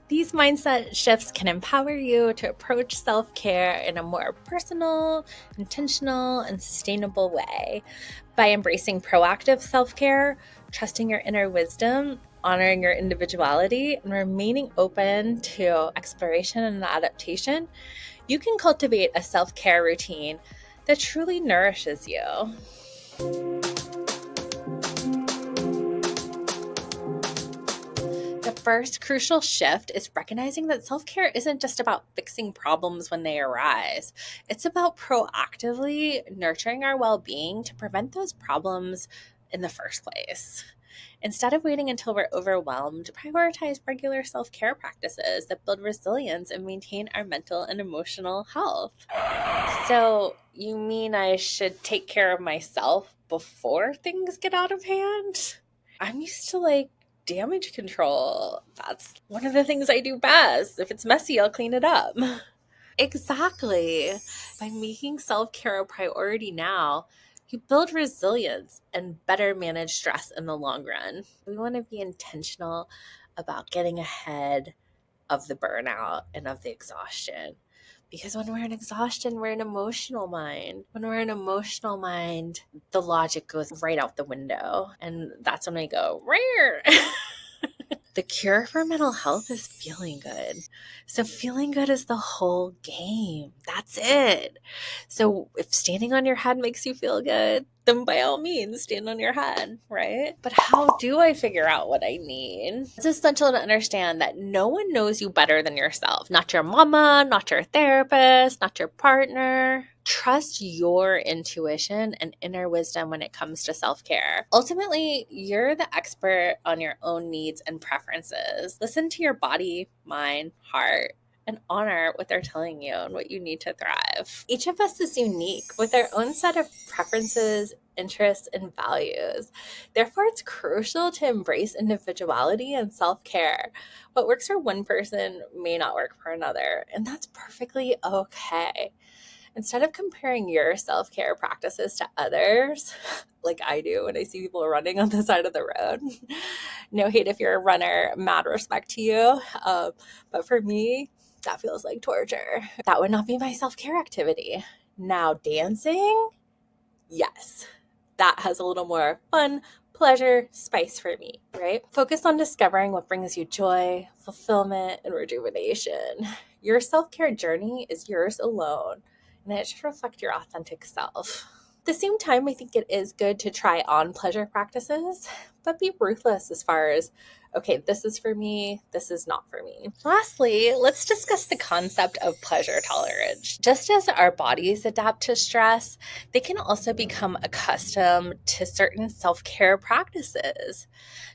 These mindset shifts can empower you to approach self-care in a more personal, intentional, and sustainable way. By embracing proactive self-care, trusting your inner wisdom, honoring your individuality, and remaining open to exploration and adaptation, you can cultivate a self-care routine that truly nourishes you. The first crucial shift is recognizing that self-care isn't just about fixing problems when they arise. It's about proactively nurturing our well-being to prevent those problems in the first place. Instead of waiting until we're overwhelmed, prioritize regular self-care practices that build resilience and maintain our mental and emotional health. So, you mean I should take care of myself before things get out of hand? I'm used to damage control. That's one of the things I do best. If it's messy, I'll clean it up. Exactly. By making self care a priority now, you build resilience and better manage stress in the long run. We want to be intentional about getting ahead of the burnout and of the exhaustion. Because when we're in exhaustion, we're an emotional mind. When we're an emotional mind, the logic goes right out the window. And that's when we go, rare. The cure for mental health is feeling good. So, feeling good is the whole game. That's it. So, if standing on your head makes you feel good, then by all means, stand on your head, right? But how do I figure out what I need? It's essential to understand that no one knows you better than yourself. Not your mama, not your therapist, not your partner. Trust your intuition and inner wisdom when it comes to self-care. Ultimately, you're the expert on your own needs and preferences. Listen to your body, mind, heart, and honor what they're telling you and what you need to thrive. Each of us is unique with our own set of preferences, interests, and values. Therefore, it's crucial to embrace individuality and self-care. What works for one person may not work for another, and that's perfectly okay. Instead of comparing your self-care practices to others, like I do when I see people running on the side of the road, no hate if you're a runner, mad respect to you. But for me, that feels like torture. That would not be my self-care activity. Now, dancing, yes, that has a little more fun, pleasure, spice for me, right? Focus on discovering what brings you joy, fulfillment, and rejuvenation. Your self-care journey is yours alone, and it should reflect your authentic self. At the same time, I think it is good to try on pleasure practices, but be ruthless as far as, okay, this is for me, this is not for me. Lastly, let's discuss the concept of pleasure tolerance. Just as our bodies adapt to stress, they can also become accustomed to certain self-care practices.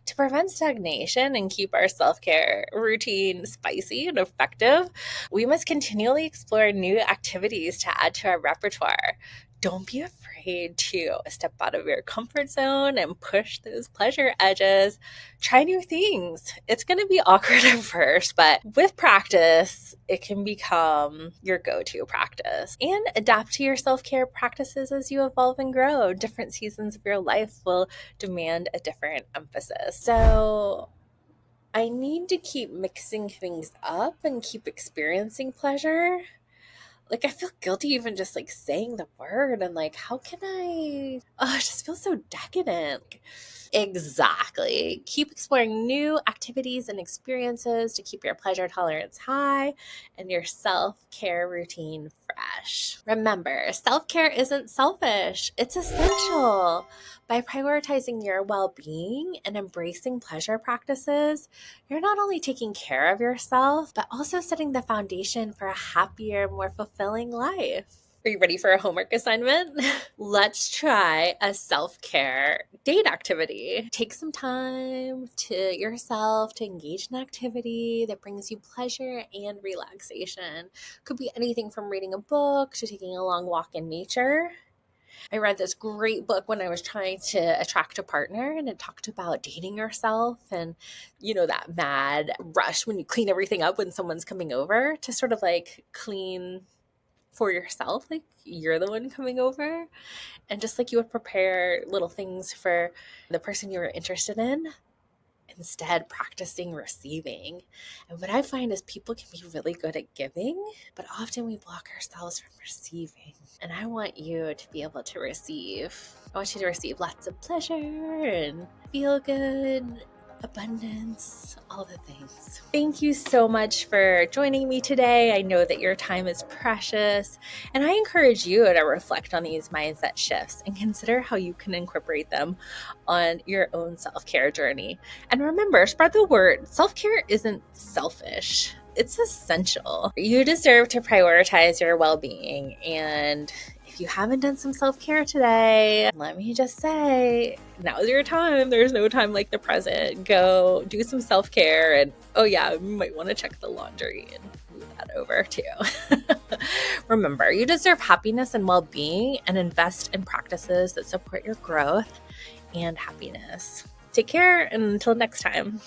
To prevent stagnation and keep our self-care routine spicy and effective, we must continually explore new activities to add to our repertoire. Don't be afraid to step out of your comfort zone and push those pleasure edges. Try new things. It's going to be awkward at first, but with practice, it can become your go-to practice. And adapt to your self-care practices as you evolve and grow. Different seasons of your life will demand a different emphasis. So I need to keep mixing things up and keep experiencing pleasure. I feel guilty even just saying the word, and how can I, oh, it just feels so decadent. Exactly. Keep exploring new activities and experiences to keep your pleasure tolerance high and your self-care routine fresh. Remember, self-care isn't selfish, it's essential. By prioritizing your well-being and embracing pleasure practices, you're not only taking care of yourself, but also setting the foundation for a happier, more fulfilling life. Are you ready for a homework assignment? Let's try a self-care date activity. Take some time to yourself to engage in an activity that brings you pleasure and relaxation. Could be anything from reading a book to taking a long walk in nature. I read this great book when I was trying to attract a partner, and it talked about dating yourself and, that mad rush when you clean everything up when someone's coming over to sort of clean for yourself, like you're the one coming over, and just like you would prepare little things for the person you were interested in. instead practicing receiving. And what I find is people can be really good at giving, but often we block ourselves from receiving. And I want you to be able to receive. I want you to receive lots of pleasure and feel good, abundance, all the things. Thank you so much for joining me today. I know that your time is precious, and I encourage you to reflect on these mindset shifts and consider how you can incorporate them on your own self-care journey. And remember, spread the word. Self-care isn't selfish. It's essential. You deserve to prioritize your well-being. And if you haven't done some self-care today, let me just say, now's your time. There's no time like the present. Go do some self-care. And oh yeah, you might want to check the laundry and move that over too. Remember, you deserve happiness and well-being, and invest in practices that support your growth and happiness. Take care, and until next time.